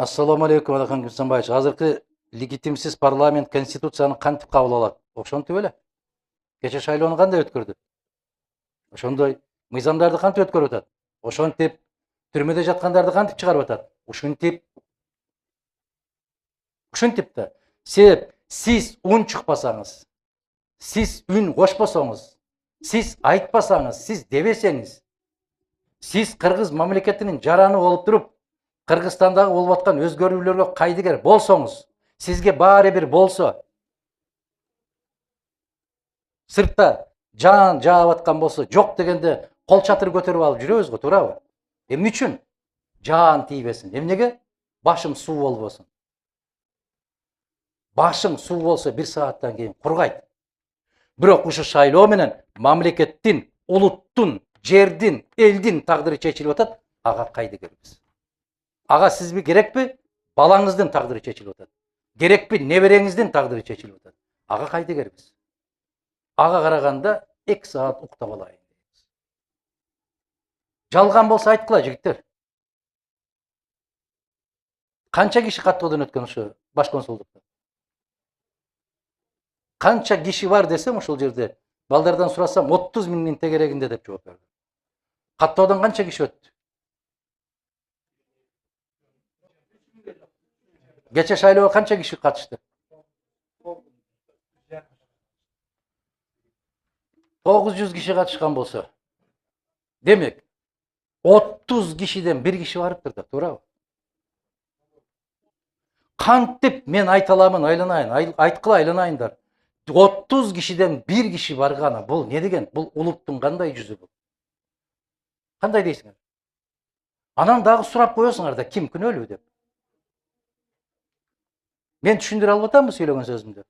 Assalamu alaikum Алахан Кимсанбаевич. Азыркы легитимсиз парламент конституцияны кантип кабыл алат? Ошентип эле. Кече шайлоону кандай өткөрдү? Ошондой. Мыйзамдарды кантип өткөрүп атат? Ошентип. Түрмөдө жаткандарды кантип чыгарып атат? Ушинтип. Ушинтип да. Себеп сиз үн чыкпасаңыз, сиз үн кошпосоңуз, сиз айтпасаңыз, сиз дебесеңиз, сиз кыргыз мамлекетинин жараны болуп туруп, Кыргызстандагы болуп аткан өзгөрүүлөргө кайдыгер болсоңуз, сизге баары бир болсо, сыртта жаан жаап аткан болсо, жок дегенде кол чатыр көтөрүп алып жүрөбүз го, туурабы? Эмне үчүн? Жаан тийбесин. Эмнеге? Башым суу болбосун. Башың суу болсо 1 сааттан кийин кургайт. Бирок ушу шайлоо менен мамлекеттин, улуттун, жердин, элдин тагдыры чечилип атат. Ага кайдыгербиз. Ага сизби керекпи? Балаңыздын тагдыры чечилип атат. Керекпи? Небереңиздин тагдыры чечилип атат. Ага кайдыгербиз. Ага караганда 2 саат уктап алайын дейбиз. Жалган болсо айткыла жигиттер. Канча киши каттоодон өткөн ушу баш консулдукта? Канча киши бар десем ушул жерде, балдардан сурасам 30 миңдин тегерегинде деп жооп берди. Каттоодон канча киши өттү? Кече шайлоого канча киши катышты? 900 киши катышкан болсо. Демек, 30 кишиден 1 киши барыптыр да, туурабы? Кантип мен айта аламын, айланайын, айткыла айланайындар. 30 кишиден 1 киши барганы бул не деген? Бул улуттун кандай жүзү бул? Кандай дейсиңер? Анан дагы сурап коесуңар да, ким күнөөлүү деп. Мен түшүндүрө алып атамбы сүйлөгөн сөзүмдү?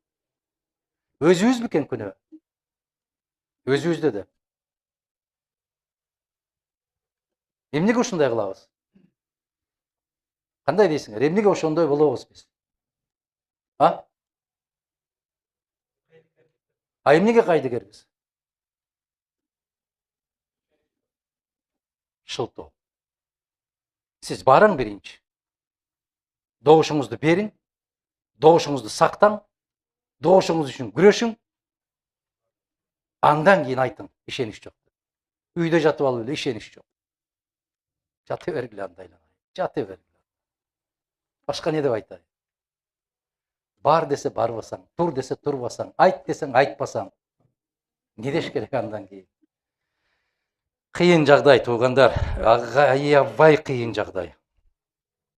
Өзүбүз бекен күнөө? Өзүбүздө да. Эмнеге ушундай кылабыз? Кандай дейсиңер? Эмнеге ошондой болобуз биз? А? Эмнеге кайдыгербиз? Шылтоо. Сиз барың биринчи. Добушуңузду бериң. Добушуңузду сактаң. Добушуңуз үчүн күрөшүң. Андан кийин айтың, ишенич жок. Үйдө жатып алып эле ишенич жок. Жата бергиле андайлар. Жата бергиле. Башка не деп айтайын? Бар десе барбасаң, тур десе турбасаң, айт десең айтпасаң, не деш керек андан кийин? Кыйын жагдай туугандар, аябай кыйын жагдай.